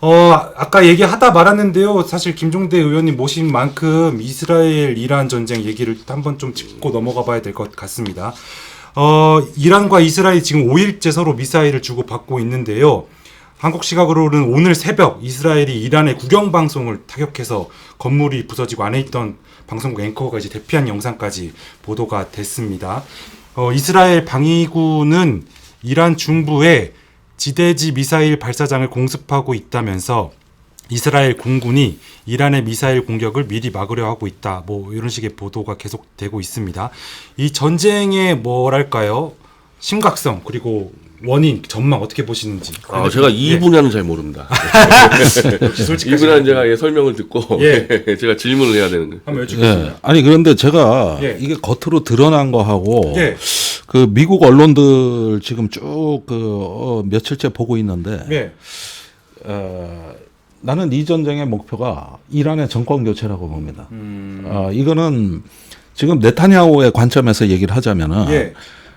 아까 얘기하다 말았는데요. 사실 김종대 의원님 모신 만큼 이스라엘 이란 전쟁 얘기를 한번 좀 짚고 넘어가 봐야 될 것 같습니다. 이란과 이스라엘 지금 5일째 서로 미사일을 주고받고 있는데요. 한국 시각으로는 오늘 새벽 이스라엘이 이란의 국영 방송을 타격해서 건물이 부서지고 안에 있던 방송국 앵커가 이제 대피한 영상까지 보도가 됐습니다. 이스라엘 방위군은 이란 중부에 지대지 미사일 발사장을 공습하고 있다면서 이스라엘 공군이 이란의 미사일 공격을 미리 막으려 하고 있다. 뭐 이런 식의 보도가 계속되고 있습니다. 이 전쟁의 뭐랄까요? 심각성 그리고 원인, 전망 어떻게 보시는지. 제가 이 분야는 잘 모릅니다. 이 분야는 제가 설명을 듣고 제가 질문을 해야 되는 거예요. 한번 여쭙겠습니다. 아니 그런데 제가 이게 겉으로 드러난 거하고 그 미국 언론들 지금 쭉 며칠째 보고 있는데 나는 이 전쟁의 목표가 이란의 정권 교체라고 봅니다. 이거는 지금 네타냐후의 관점에서 얘기를 하자면은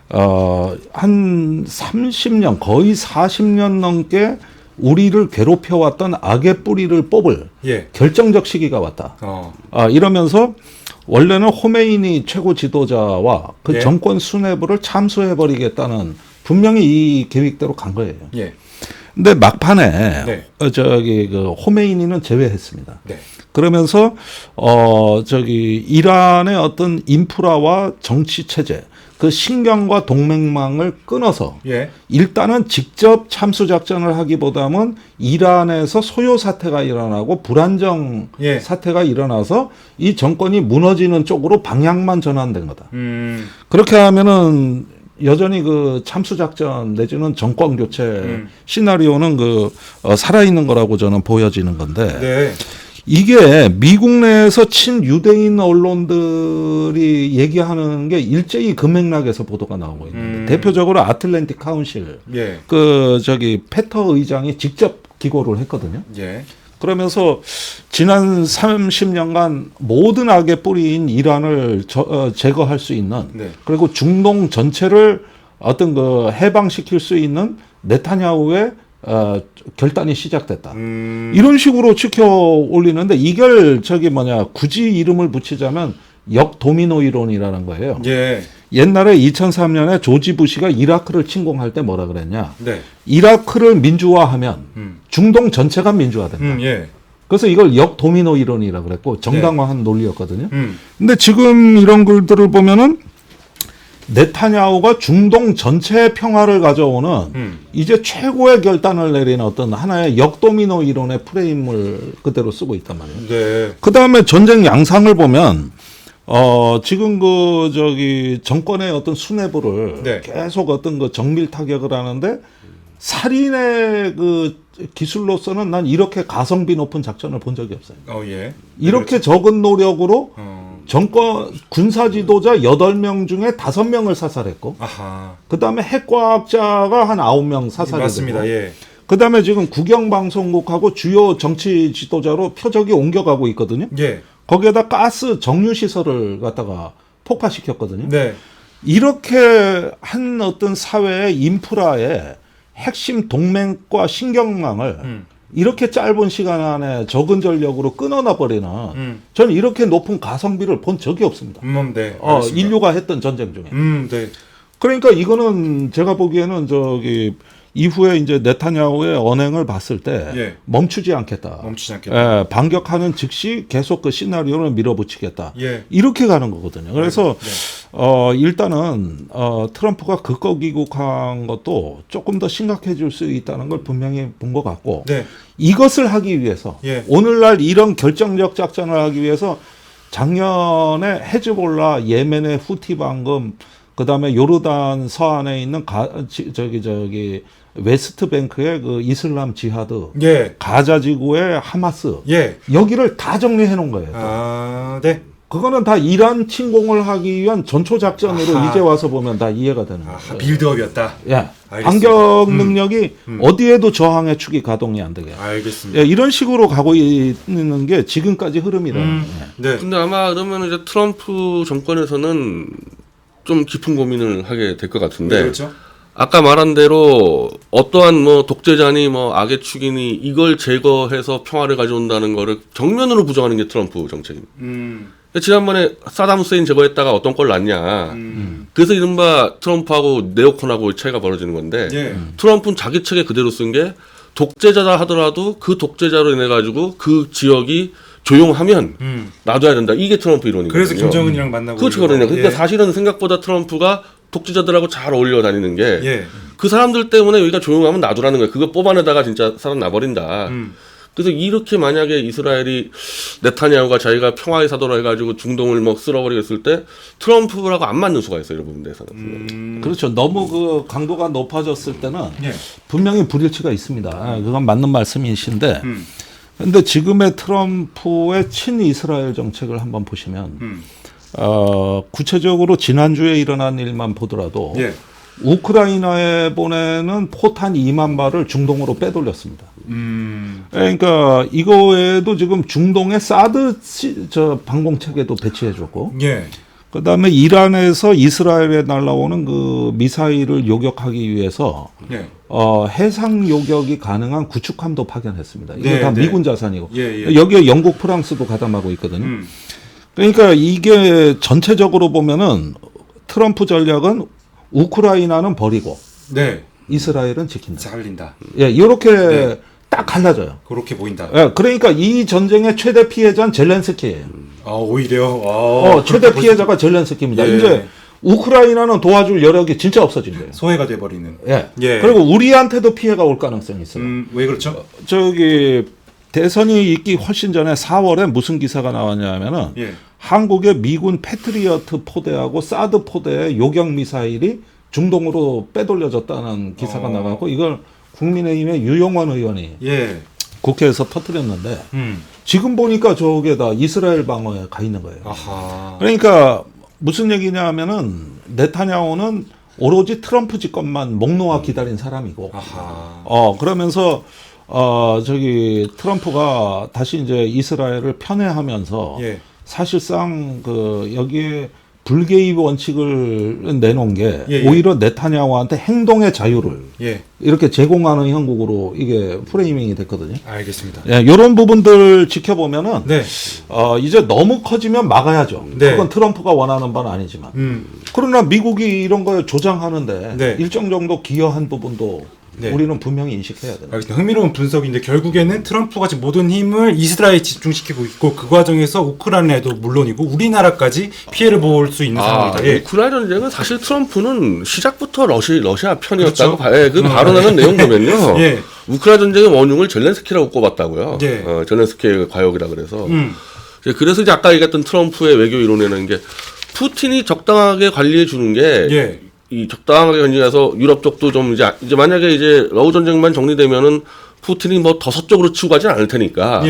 한 30년 거의 40년 넘게 우리를 괴롭혀왔던 악의 뿌리를 뽑을 결정적 시기가 왔다. 이러면서 원래는 호메이니 최고 지도자와 그 정권 수뇌부를 참수해버리겠다는 분명히 이 계획대로 간 거예요. 근데 막판에 그 호메이니는 제외했습니다. 그러면서 이란의 어떤 인프라와 정치 체제 그 신경과 동맹망을 끊어서 일단은 직접 참수 작전을 하기보다는 이란에서 소요 사태가 일어나고 불안정 사태가 일어나서 이 정권이 무너지는 쪽으로 방향만 전환된 거다. 그렇게 하면은 여전히 그 참수 작전 내지는 정권 교체 시나리오는 살아있는 거라고 저는 보여지는 건데 이게 미국 내에서 친유대인 언론들이 얘기하는 게 일제히 그 맥락에서 보도가 나오고 있는데 대표적으로 아틀랜틱 카운실 페터 의장이 직접 기고를 했거든요. 그러면서 지난 30년간 모든 악의 뿌리인 이란을 제거할 수 있는 그리고 중동 전체를 어떤 해방시킬 수 있는 네타냐후의 결단이 시작됐다. 이런 식으로 지켜 올리는데 이걸 굳이 이름을 붙이자면 역도미노 이론이라는 거예요. 옛날에 2003년에 조지 부시가 이라크를 침공할 때 뭐라 그랬냐. 이라크를 민주화하면 중동 전체가 민주화된다. 그래서 이걸 역도미노 이론이라고 그랬고 정당화한 논리였거든요. 근데 지금 이런 글들을 보면은 네타냐후가 중동 전체의 평화를 가져오는 이제 최고의 결단을 내리는 어떤 하나의 역도미노 이론의 프레임을 그대로 쓰고 있단 말이에요. 그 다음에 전쟁 양상을 보면 지금 정권의 어떤 수뇌부를 계속 어떤 정밀 타격을 하는데 살인의 기술로서는 난 이렇게 가성비 높은 작전을 본 적이 없어요. 이렇게 적은 노력으로 정권 군사 지도자 8명 중에 5명을 사살했고 그다음에 핵과학자가 한 9명 사살이 되고 그다음에 지금 국영방송국하고 주요 정치 지도자로 표적이 옮겨가고 있거든요. 거기에다 가스 정유 시설을 갖다가 폭파시켰거든요. 이렇게 한 어떤 사회의 인프라의 핵심 동맹과 신경망을 이렇게 짧은 시간 안에 적은 전력으로 끊어놔 버리는 저는 이렇게 높은 가성비를 본 적이 없습니다. 인류가 했던 전쟁 중에. 그러니까 이거는 제가 보기에는 이후에 이제 네타냐후의 언행을 봤을 때 멈추지 않겠다. 반격하는 즉시 계속 그 시나리오를 밀어붙이겠다. 이렇게 가는 거거든요. 그래서 일단은 트럼프가 극거 귀국한 것도 조금 더 심각해질 수 있다는 걸 분명히 본 것 같고 이것을 하기 위해서 오늘날 이런 결정적 작전을 하기 위해서 작년에 헤즈볼라, 예멘의 후티 방금 그다음에 요르단 서안에 있는 웨스트뱅크의 그 이슬람 지하드, 가자 지구의 하마스, 여기를 다 정리해 놓은 거예요. 그거는 다 이란 침공을 하기 위한 전초 작전으로 이제 와서 보면 다 이해가 되는 거예요. 빌드업이었다. 반격 능력이 어디에도 저항의 축이 가동이 안 되게. 이런 식으로 가고 있는 게 지금까지 흐름이라는 거예요. 근데 아마 그러면 이제 트럼프 정권에서는 좀 깊은 고민을 하게 될 것 같은데. 아까 말한 대로 어떠한 뭐 독재자니 뭐 악의 축이니 이걸 제거해서 평화를 가져온다는 거를 정면으로 부정하는 게 트럼프 정책입니다. 지난번에 사담 후세인 제거했다가 어떤 걸 났냐. 그래서 이른바 트럼프하고 네오콘하고 차이가 벌어지는 건데 트럼프는 자기 책에 그대로 쓴 게 독재자다 하더라도 그 독재자로 인해 가지고 그 지역이 조용하면 놔둬야 된다. 이게 트럼프 이론이거든요. 그래서 김정은이랑 만나고 그렇죠. 그러니까 사실은 생각보다 트럼프가 독재자들하고 잘 어울려 다니는 게 그 사람들 때문에 여기가 조용하면 놔두라는 거예요. 그거 뽑아내다가 진짜 사람 나버린다. 그래서 이렇게 만약에 이스라엘이 네타냐후가 자기가 평화의 사도로 해가지고 중동을 막 쓸어버리겠을 때 트럼프라고 안 맞는 수가 있어요. 이런 부분에서는. 그렇죠. 너무 그 강도가 높아졌을 때는 분명히 불일치가 있습니다. 그건 맞는 말씀이신데 근데 지금의 트럼프의 친이스라엘 정책을 한번 보시면 구체적으로 지난주에 일어난 일만 보더라도 우크라이나에 보내는 포탄 2만 발을 중동으로 빼돌렸습니다. 그러니까 이거에도 지금 중동에 사드 방공체계도 배치해줬고, 그다음에 이란에서 이스라엘에 날라오는 그 미사일을 요격하기 위해서 해상 요격이 가능한 구축함도 파견했습니다. 이게 다 미군 자산이고 여기에 영국, 프랑스도 가담하고 있거든요. 그러니까 이게 전체적으로 보면은 트럼프 전략은 우크라이나는 버리고 이스라엘은 지킨다. 살린다. 이렇게 딱 갈라져요. 그렇게 보인다. 그러니까 이 전쟁의 최대 피해자는 젤렌스키예요. 오히려 최대 피해자가 젤렌스키입니다. 이제 우크라이나는 도와줄 여력이 진짜 없어진 거예요. 소외가 돼버리는. 그리고 우리한테도 피해가 올 가능성이 있어요. 왜 그렇죠? 저기 대선이 있기 훨씬 전에 4월에 무슨 기사가 나왔냐면은 한국의 미군 패트리어트 포대하고 사드 포대의 요격 미사일이 중동으로 빼돌려졌다는 기사가 나가고 이걸 국민의힘의 유영원 의원이 국회에서 터뜨렸는데 지금 보니까 저게 다 이스라엘 방어에 가 있는 거예요. 그러니까 무슨 얘기냐면은 네타냐후는 오로지 트럼프 집권만 목 놓아 기다린 사람이고 그러면서 저기 트럼프가 다시 이제 이스라엘을 편애하면서 사실상 그 여기에 불개입 원칙을 내놓은 게 오히려 네타냐후한테 행동의 자유를 이렇게 제공하는 형국으로 이게 프레이밍이 됐거든요. 알겠습니다. 이런 부분들 지켜보면은 이제 너무 커지면 막아야죠. 그건 트럼프가 원하는 바는 아니지만 그러나 미국이 이런 걸 조장하는데 일정 정도 기여한 부분도 우리는 분명히 인식해야 돼요. 알겠습니다. 흥미로운 분석인데 결국에는 트럼프가 지금 모든 힘을 이스라엘에 집중시키고 있고 그 과정에서 우크라이나도 물론이고 우리나라까지 피해를 볼 수 있는 상황이다. 우크라이나 전쟁은 사실 트럼프는 시작부터 러시아 편이었다고 봐요. 그 발언하는 내용 보면요. 우크라이나 전쟁의 원흉을 젤렌스키라고 꼽았다고요. 젤렌스키의 과욕이라 그래서. 그래서 이제 아까 얘기했던 트럼프의 외교 이론에는 게 푸틴이 적당하게 관리해 주는 게 이 적당하게 견제해서 유럽 쪽도 좀 이제 만약에 이제 러우 전쟁만 정리되면은 푸틴이 뭐 더 서쪽으로 치고 가진 않을 테니까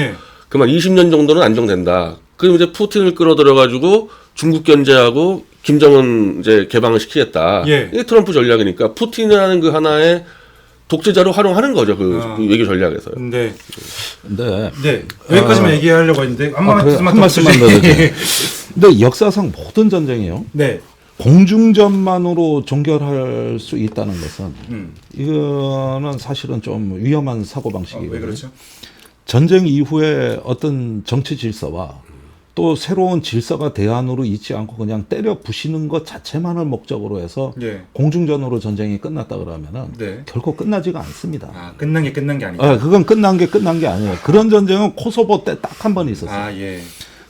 그만 20년 정도는 안정된다. 그럼 이제 푸틴을 끌어들여 중국 견제하고 김정은 이제 개방을 시키겠다. 이게 트럼프 전략이니까 푸틴이라는 그 하나의 독재자로 활용하는 거죠. 그 외교 전략에서. 여기까지만 얘기하려고 했는데 한 말씀만 더 드릴게요. 근데 역사상 모든 전쟁이요. 공중전만으로 종결할 수 있다는 것은 이거는 사실은 좀 위험한 사고방식이거든요. 왜 그렇죠? 전쟁 이후에 어떤 정치 질서와 또 새로운 질서가 대안으로 있지 않고 그냥 때려 부시는 것 자체만을 목적으로 해서 공중전으로 전쟁이 끝났다 그러면은 결코 끝나지가 않습니다. 끝난 게 아니다. 그건 끝난 게 아니에요. 그런 전쟁은 코소보 때 딱 한 번 있었어요.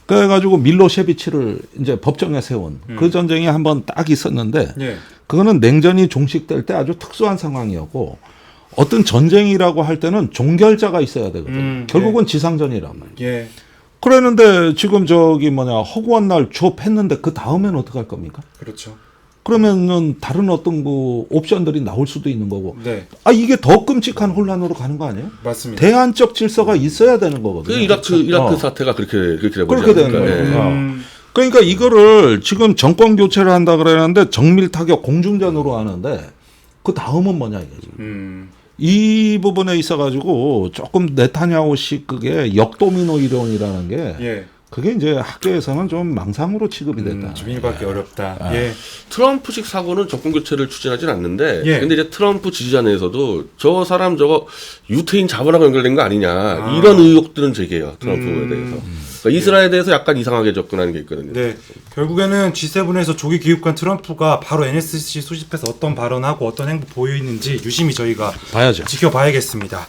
그래가지고 밀로셰비치를 이제 법정에 세운 그 전쟁이 한번 딱 있었는데 그거는 냉전이 종식될 때 아주 특수한 상황이었고 어떤 전쟁이라고 할 때는 종결자가 있어야 되거든요. 결국은 지상전이란 말이에요. 그랬는데 지금 허구한 날 조업했는데 그 다음엔 어떻게 할 겁니까? 그렇죠. 그러면은 다른 어떤 그 옵션들이 나올 수도 있는 거고. 이게 더 끔찍한 혼란으로 가는 거 아니에요? 맞습니다. 대안적 질서가 있어야 되는 거거든요. 그 이라크 사태가 그렇게 그렇게 되는 거예요. 그러니까 이거를 지금 정권 교체를 한다 그러는데 정밀 타격 공중전으로 하는데 그 다음은 뭐냐 이거죠. 이 부분에 있어가지고 조금 네타냐후식의 역도미노 이론이라는 게 그게 이제 학교에서는 좀 망상으로 취급이 됐다. 주민받기 어렵다. 예. 트럼프식 사고는 정권 교체를 추진하진 않는데, 예. 근데 이제 트럼프 지지자 내에서도 저 사람 저거 유태인 잡으라고 연결된 거 아니냐 이런 의혹들은 제기해요. 트럼프에 대해서. 그러니까 이스라엘에 대해서 약간 이상하게 접근하는 게 있거든요. 네. 결국에는 G7에서 조기 귀국한 트럼프가 바로 NSC 소집해서 어떤 발언하고 어떤 행보 보이는지 유심히 저희가 봐야죠. 지켜봐야겠습니다.